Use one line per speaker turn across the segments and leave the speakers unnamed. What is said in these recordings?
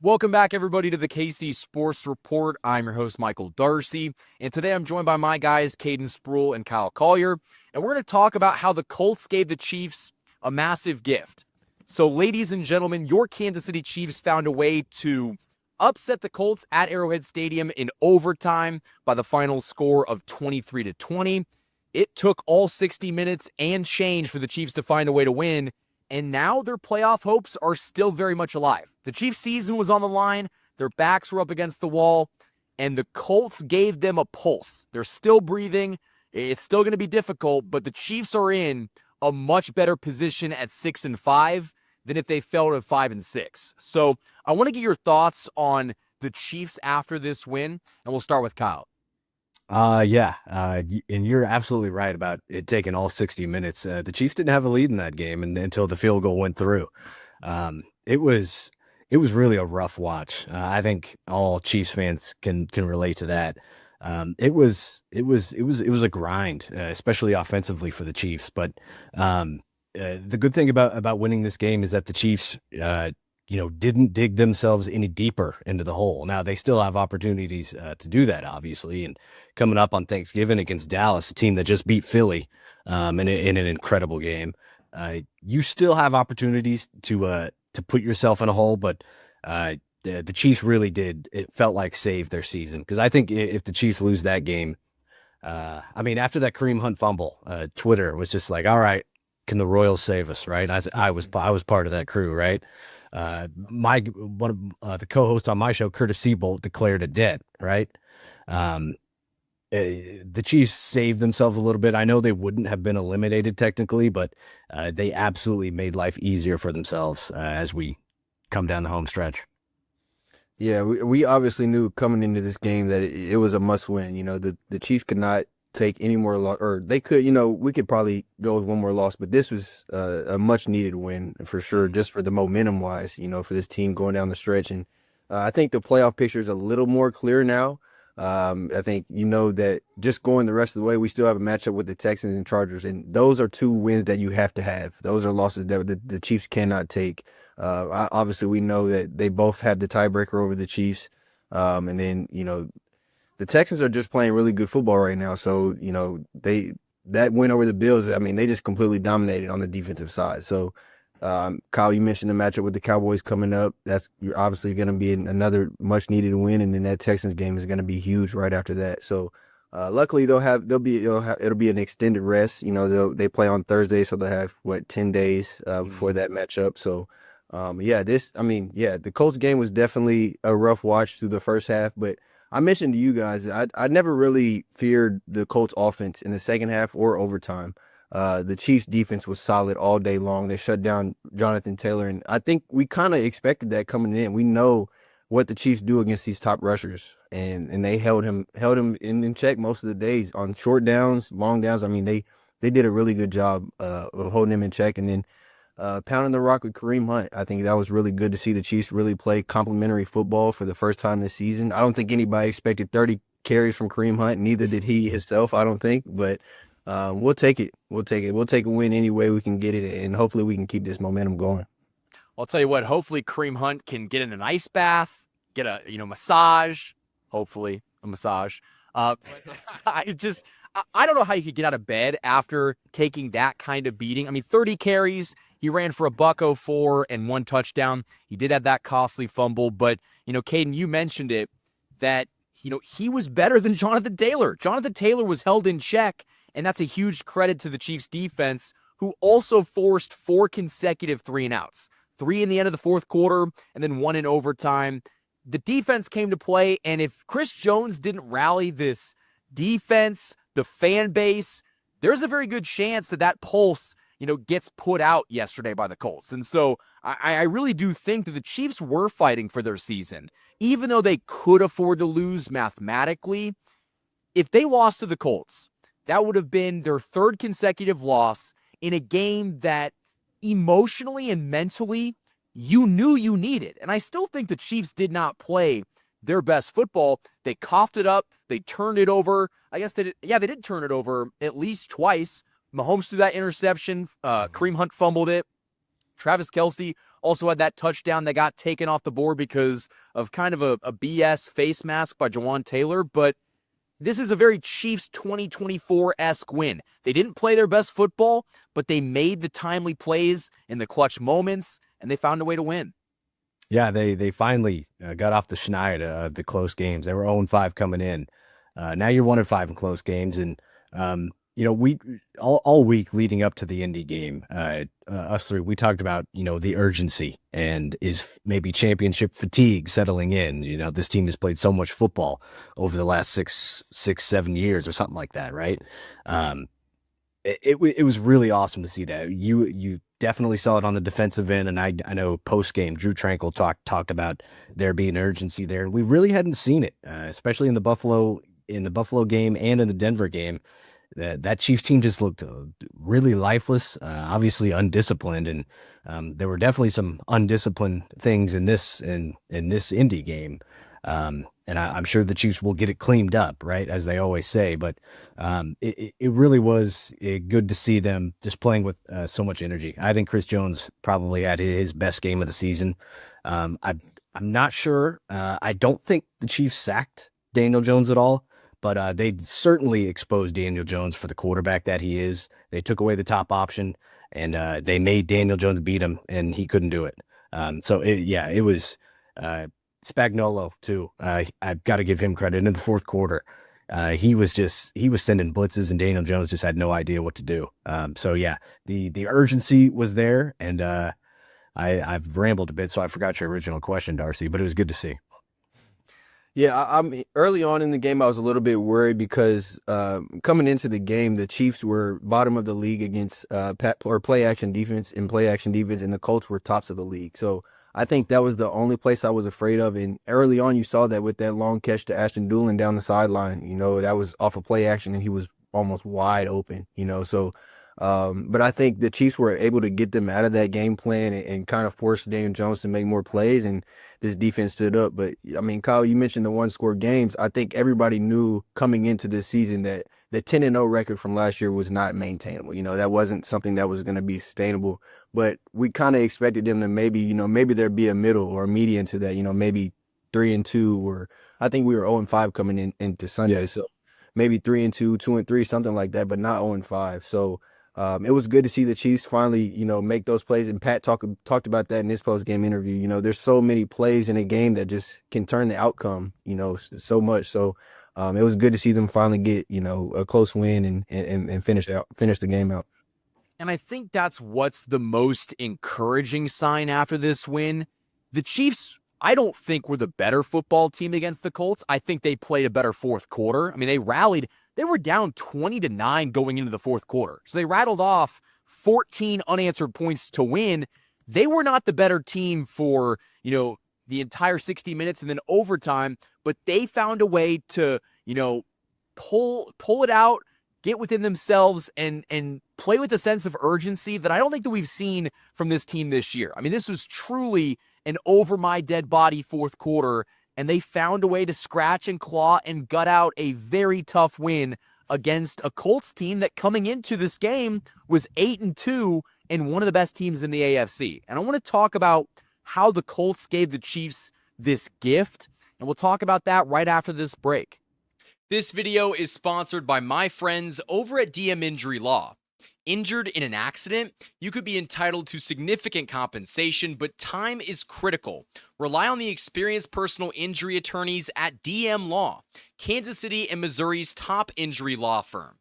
Welcome back, everybody, to the KC Sports Report. I'm your host, Michael Darcy, and today I'm joined by my guys, Caden Sproul and Kyle Collier, and we're going to talk about how the Colts gave the Chiefs a massive gift. So, ladies and gentlemen, your Kansas City Chiefs found a way to upset the Colts at Arrowhead Stadium in overtime by the final score of 23-20. It took all 60 minutes and change for the Chiefs to find a way to win, and now their playoff hopes are still very much alive. The Chiefs' season was on the line, their backs were up against the wall, and the Colts gave them a pulse. They're still breathing. It's still going to be difficult, but the Chiefs are in a much better position at 6-5 than if they fell to 5-6. So I want to get your thoughts on the Chiefs after this win, and we'll start with Kyle.
And you're absolutely right about it taking all 60 minutes. The Chiefs didn't have a lead in that game until the field goal went through. It was really a rough watch. I think all Chiefs fans can relate to that. It was a grind, especially offensively for the Chiefs. But the good thing about winning this game is that the Chiefs, didn't dig themselves any deeper into the hole. Now they still have opportunities to do that, obviously. And coming up on Thanksgiving against Dallas, a team that just beat Philly in an incredible game, you still have opportunities to put yourself in a hole. But the Chiefs really did. It felt like save their season, because I think if the Chiefs lose that game, after that Kareem Hunt fumble, Twitter was just like, all right, can the Royals save us? Right? I was part of that crew, right? One of the co-hosts on my show, Curtis Siebold, declared it dead, right? The Chiefs saved themselves a little bit. I know they wouldn't have been eliminated technically, but they absolutely made life easier for themselves as we come down the home stretch.
Yeah, we obviously knew coming into this game that it was a must win. The Chiefs could not take any more loss, or they could, we could probably go with one more loss, but this was a much needed win for sure, just for the momentum wise, for this team going down the stretch. And I think the playoff picture is a little more clear now. I think that just going the rest of the way, we still have a matchup with the Texans and Chargers, and those are two wins that you have to have. Those are losses that the Chiefs cannot take. Obviously, we know that they both have the tiebreaker over the Chiefs, and then the Texans are just playing really good football right now. So that win over the Bills, I mean, they just completely dominated on the defensive side. So Kyle, you mentioned the matchup with the Cowboys coming up. That's obviously going to be another much needed win, and then that Texans game is going to be huge right after that. So luckily it'll be an extended rest. They play on Thursday, so they'll have 10 days before that matchup. So the Colts game was definitely a rough watch through the first half, but I mentioned to you guys, I never really feared the Colts offense in the second half or overtime. The Chiefs defense was solid all day long. They shut down Jonathan Taylor, and I think we kind of expected that coming in. We know what the Chiefs do against these top rushers, and they held him in check most of the days on short downs, long downs. I mean, they did a really good job of holding him in check, and then pounding the rock with Kareem Hunt. I think that was really good to see the Chiefs really play complimentary football for the first time this season. I don't think anybody expected 30 carries from Kareem Hunt. Neither did he himself, I don't think. But we'll take it. We'll take it. We'll take a win any way we can get it, and hopefully we can keep this momentum going.
I'll tell you what, hopefully Kareem Hunt can get in an ice bath, get a massage, hopefully a massage. I don't know how you could get out of bed after taking that kind of beating. I mean, 30 carries, he ran for $104 and 1 touchdown. He did have that costly fumble, but, Caden, you mentioned it, that, he was better than Jonathan Taylor. Jonathan Taylor was held in check, and that's a huge credit to the Chiefs defense, who also forced 4 consecutive 3-and-outs. 3 in the end of the fourth quarter, and then 1 in overtime. The defense came to play, and if Chris Jones didn't rally this defense, the fan base, there's a very good chance that pulse, gets put out yesterday by the Colts. And so I really do think that the Chiefs were fighting for their season. Even though they could afford to lose mathematically, if they lost to the Colts, that would have been their 3rd consecutive loss in a game that emotionally and mentally you knew you needed. And I still think the Chiefs did not play their best football. They coughed it up. They turned it over. I guess they did. Yeah, they did turn it over at least twice. Mahomes threw that interception. Kareem Hunt fumbled it. Travis Kelce Also had that touchdown that got taken off the board because of kind of a BS face mask by Jawan Taylor. But this is a very Chiefs 2024-esque win. They didn't play their best football, but they made the timely plays in the clutch moments, and they found a way to win.
Yeah, they finally got off the schneid of the close games. They were 0-5 coming in. Now you're 1-5 in close games, and we all week leading up to the Indy game, us three, we talked about the urgency and is maybe championship fatigue settling in. This team has played so much football over the last 7 years or something like that, right? It was really awesome to see that. You definitely saw it on the defensive end, and I know post game Drew Tranquil talked about there being urgency there, and we really hadn't seen it, especially in the Buffalo game and in the Denver game. That Chiefs team just looked really lifeless, obviously undisciplined, and there were definitely some undisciplined things in this Indy game. And I'm sure the Chiefs will get it cleaned up, right, as they always say. But it really was good to see them just playing with so much energy. I think Chris Jones probably had his best game of the season. I'm not sure. I don't think the Chiefs sacked Daniel Jones at all, but they certainly exposed Daniel Jones for the quarterback that he is. They took away the top option, and they made Daniel Jones beat him, and he couldn't do it. It was Spagnuolo too. I've got to give him credit. In the fourth quarter, he was sending blitzes, and Daniel Jones just had no idea what to do. The urgency was there, and I've rambled a bit, so I forgot your original question, Darcy, but it was good to see.
Yeah, I mean, early on in the game, I was a little bit worried because coming into the game, the Chiefs were bottom of the league against play action defense, and the Colts were tops of the league. So I think that was the only place I was afraid of. And early on, you saw that with that long catch to Ashton Doolin down the sideline. That was off of play action, and he was almost wide open. So. But I think the Chiefs were able to get them out of that game plan and kind of force Daniel Jones to make more plays, and this defense stood up. But I mean, Kyle, you mentioned the one-score games. I think everybody knew coming into this season that the 10-0 record from last year was not maintainable. That wasn't something that was going to be sustainable. But we kind of expected them to maybe there'd be a middle or a median to that. Maybe 3-2, or I think we were 0-5 coming into Sunday, so maybe 3-2, 2-3, something like that, but not 0-5. So. It was good to see the Chiefs finally, make those plays. And Pat talked about that in his post-game interview. There's so many plays in a game that just can turn the outcome, so much. So it was good to see them finally get, a close win and finish the game out.
And I think that's what's the most encouraging sign after this win. The Chiefs, I don't think were the better football team against the Colts. I think they played a better fourth quarter. I mean, they rallied. They were down 20-9 going into the fourth quarter. So they rattled off 14 unanswered points to win. They were not the better team for, the entire 60 minutes and then overtime, but they found a way to, pull it out, get within themselves, and play with a sense of urgency that I don't think that we've seen from this team this year. I mean, this was truly an over my dead body fourth quarter, and they found a way to scratch and claw and gut out a very tough win against a Colts team that coming into this game was 8-2 and one of the best teams in the AFC. And I want to talk about how the Colts gave the Chiefs this gift, and we'll talk about that right after this break. This video is sponsored by my friends over at DM Injury Law. Injured in an accident, you could be entitled to significant compensation, but time is critical. Rely on the experienced personal injury attorneys at DM Law, Kansas City and Missouri's top injury law firm.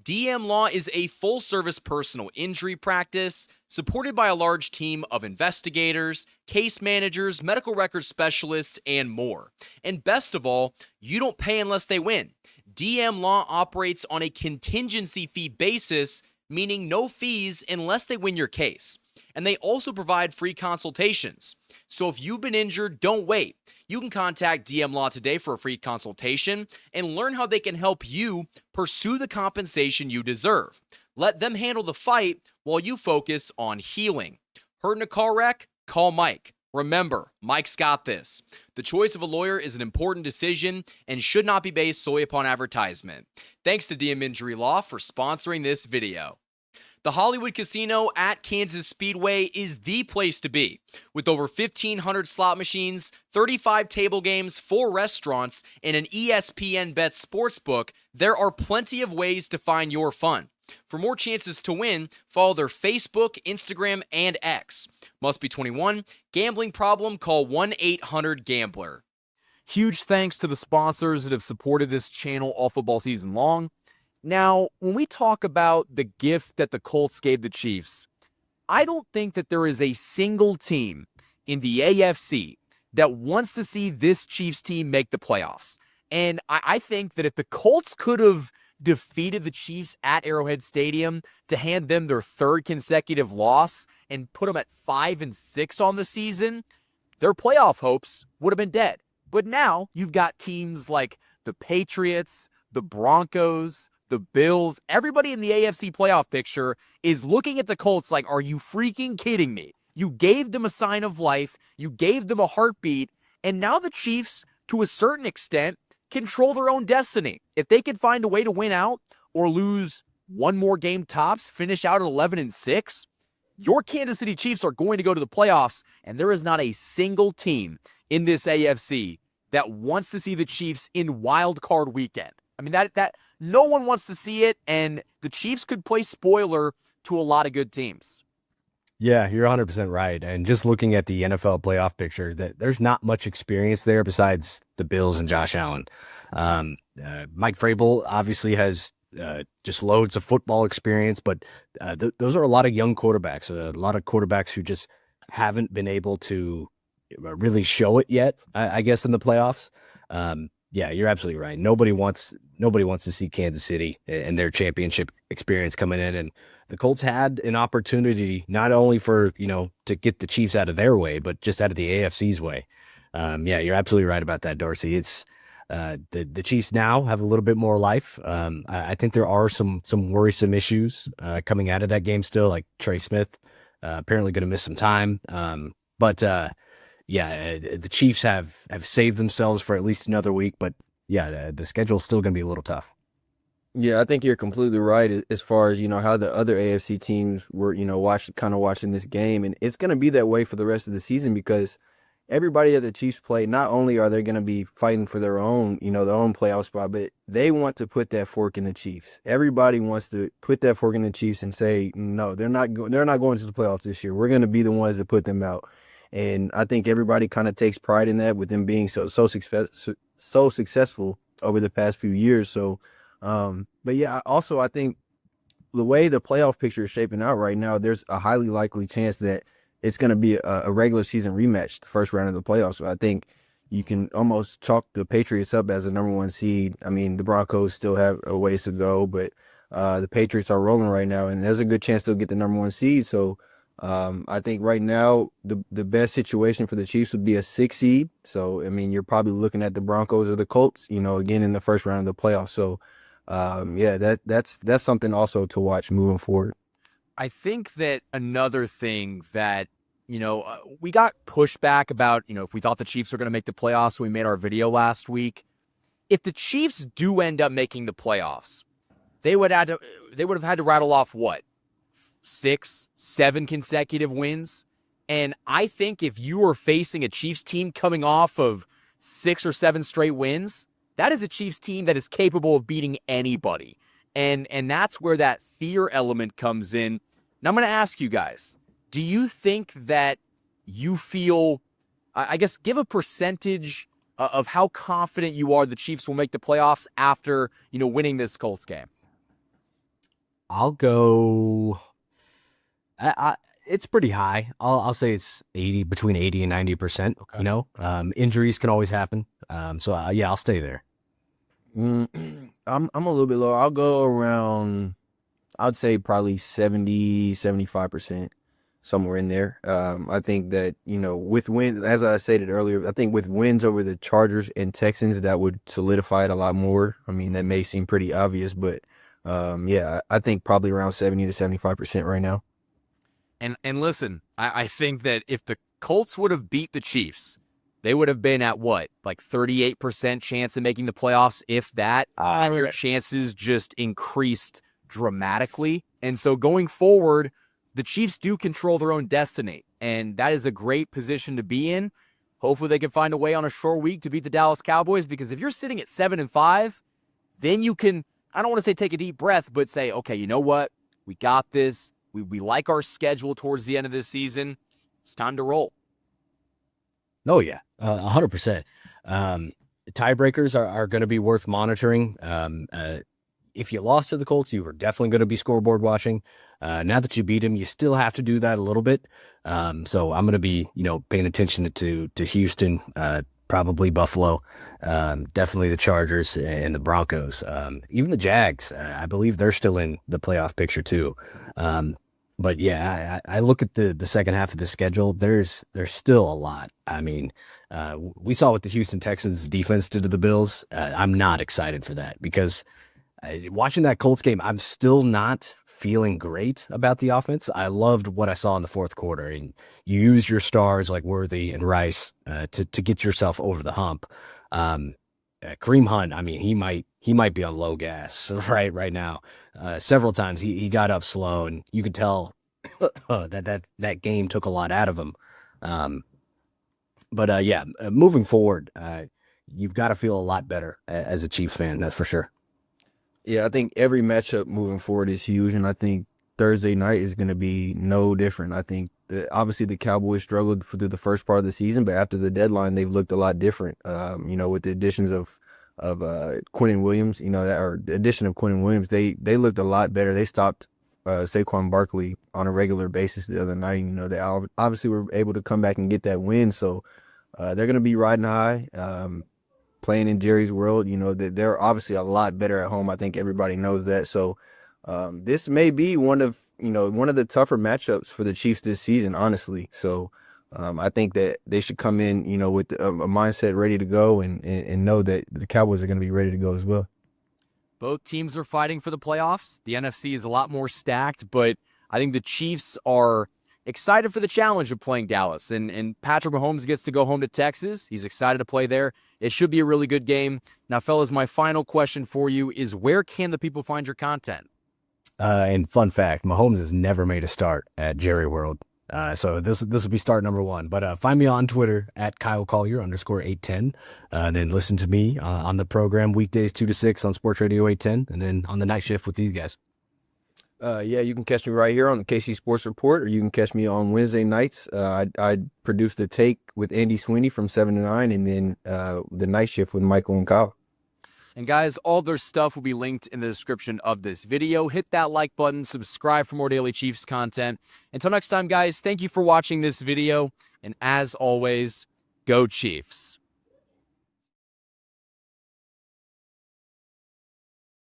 DM Law is a full-service personal injury practice supported by a large team of investigators, case managers, medical records specialists, and more. And best of all, you don't pay unless they win. DM Law operates on a contingency fee basis, meaning no fees unless they win your case. And they also provide free consultations. So if you've been injured, don't wait. You can contact DM Law today for a free consultation and learn how they can help you pursue the compensation you deserve. Let them handle the fight while you focus on healing. Hurt in a car wreck? Call Mike. Remember, Mike's got this. The choice of a lawyer is an important decision and should not be based solely upon advertisement. Thanks to DM Injury Law for sponsoring this video.
The Hollywood Casino at Kansas Speedway is the place to be. With over 1,500 slot machines, 35 table games, 4 restaurants, and an ESPN Bet sportsbook, there are plenty of ways to find your fun. For more chances to win, follow their Facebook, Instagram, and X. Must be 21. Gambling problem? Call 1-800-GAMBLER.
Huge thanks to the sponsors that have supported this channel all football season long. Now, when we talk about the gift that the Colts gave the Chiefs, I don't think that there is a single team in the AFC that wants to see this Chiefs team make the playoffs. And I think that if the Colts could have defeated the Chiefs at Arrowhead Stadium to hand them their 3rd consecutive loss and put them at 5-6 on the season, their playoff hopes would have been dead. But now you've got teams like the Patriots, the Broncos, the Bills, everybody in the AFC playoff picture is looking at the Colts like, are you freaking kidding me? You gave them a sign of life, you gave them a heartbeat, and now the Chiefs, to a certain extent, control their own destiny. If they can find a way to win out or lose one more game tops, finish out at 11-6, your Kansas City Chiefs are going to go to the playoffs, and there is not a single team in this AFC that wants to see the Chiefs in wild card weekend. I mean, that no one wants to see it, and the Chiefs could play spoiler to a lot of good teams.
Yeah, you're 100% right. And just looking at the NFL playoff picture, that there's not much experience there besides the Bills and Josh Allen. Mike Vrabel obviously has just loads of football experience, but those are a lot of young quarterbacks, a lot of quarterbacks who just haven't been able to really show it yet, I guess, in the playoffs. Yeah, you're absolutely right. Nobody wants to see Kansas City and their championship experience coming in. And the Colts had an opportunity not only for, to get the Chiefs out of their way, but just out of the AFC's way. Yeah, you're absolutely right about that, Dorsey. It's the Chiefs now have a little bit more life. I think there are some worrisome issues coming out of that game still, like Trey Smith apparently going to miss some time. But yeah, the Chiefs have saved themselves for at least another week, but yeah, the schedule's still going to be a little tough.
Yeah, I think you're completely right as far as, how the other AFC teams were, watching this game. And it's going to be that way for the rest of the season because everybody that the Chiefs play, not only are they going to be fighting for their own, their own playoff spot, but they want to put that fork in the Chiefs. Everybody wants to put that fork in the Chiefs and say, no, they're not going to the playoffs this year. We're going to be the ones that put them out. And I think everybody kind of takes pride in that with them being so successful over the past few years. So, but yeah, also I think the way the playoff picture is shaping out right now, there's a highly likely chance that it's going to be a regular season rematch, the first round of the playoffs. So I think you can almost chalk the Patriots up as the number 1 seed. I mean, the Broncos still have a ways to go, but the Patriots are rolling right now, and there's a good chance they'll get the number 1 seed. So I think right now the best situation for the Chiefs would be a 6 seed. So I mean, you're probably looking at the Broncos or the Colts, again in the first round of the playoffs. So yeah, that's something also to watch moving forward.
I think that another thing that we got pushback about, if we thought the Chiefs were going to make the playoffs when we made our video last week. If the Chiefs do end up making the playoffs, they would have had to rattle off what? 6, 7 consecutive wins. And I think if you are facing a Chiefs team coming off of 6 or 7 straight wins, that is a Chiefs team that is capable of beating anybody. And that's where that fear element comes in. Now I'm going to ask you guys, do you think that you feel, I guess, give a percentage of how confident you are the Chiefs will make the playoffs after, winning this Colts game?
I'll go... it's pretty high. I'll say it's between 80 and 90%. Okay. Injuries can always happen. So yeah, I'll stay there.
I'm a little bit low. I'll go around, I'd say probably 70-75%, somewhere in there. I think that, with wins, as I stated earlier, I think with wins over the Chargers and Texans, that would solidify it a lot more. I mean, that may seem pretty obvious, but yeah, I think probably around 70-75% right now.
And listen, I think that if the Colts would have beat the Chiefs, they would have been at what, like 38% chance of making the playoffs, if that. Your chances just increased dramatically. And so going forward, the Chiefs do control their own destiny, and that is a great position to be in. Hopefully they can find a way on a short week to beat the Dallas Cowboys, because if you're sitting at 7-5, then you can, I don't want to say take a deep breath, but say, okay, you know what? We got this. We like our schedule towards the end of this season. It's time to roll.
Oh, yeah, 100%. Tiebreakers are going to be worth monitoring. If you lost to the Colts, you were definitely going to be scoreboard watching. Now that you beat them, you still have to do that a little bit. So I'm going to be, paying attention to Houston, probably Buffalo, definitely the Chargers and the Broncos, even the Jags. I believe they're still in the playoff picture too. But yeah, I look at the second half of the schedule. There's still a lot. I mean, we saw what the Houston Texans defense did to the Bills. I'm not excited for that, because watching that Colts game, I'm still not feeling great about the offense. I loved what I saw in the fourth quarter, and you used your stars like Worthy and Rice to get yourself over the hump. Kareem Hunt, I mean, he might be on low gas right now. Several times he got up slow, and you could tell that game took a lot out of him. Moving forward, you've got to feel a lot better as a Chiefs fan, that's for sure.
Yeah, I think every matchup moving forward is huge, and I think Thursday night is going to be no different. I think obviously the Cowboys struggled through the first part of the season, but after the deadline, they've looked a lot different. With the additions of Quinnen Williams, the addition of Quinnen Williams, they looked a lot better. They stopped Saquon Barkley on a regular basis the other night. They obviously were able to come back and get that win, so they're going to be riding high. Playing in Jerry's world, they're obviously a lot better at home. I think everybody knows that. So this may be one of the tougher matchups for the Chiefs this season, honestly. So I think that they should come in, with a mindset ready to go, and know that the Cowboys are going to be ready to go as well.
Both teams are fighting for the playoffs. The NFC is a lot more stacked, but I think the Chiefs are excited for the challenge of playing Dallas. And Patrick Mahomes gets to go home to Texas. He's excited to play there. It should be a really good game. Now, fellas, my final question for you is, where can the people find your content?
And fun fact, Mahomes has never made a start at Jerry World. So this will be start number one. But find me on Twitter at Kyle Collier _810. Then listen to me on the program weekdays 2 to 6 on Sports Radio 810, and then on the night shift with these guys.
You can catch me right here on the KC Sports Report, or you can catch me on Wednesday nights. I produce The Take with Andy Sweeney from 7 to 9, and then the night shift with Michael and Kyle.
And guys, all their stuff will be linked in the description of this video. Hit that like button, subscribe for more Daily Chiefs content. Until next time, guys, thank you for watching this video. And as always, go Chiefs.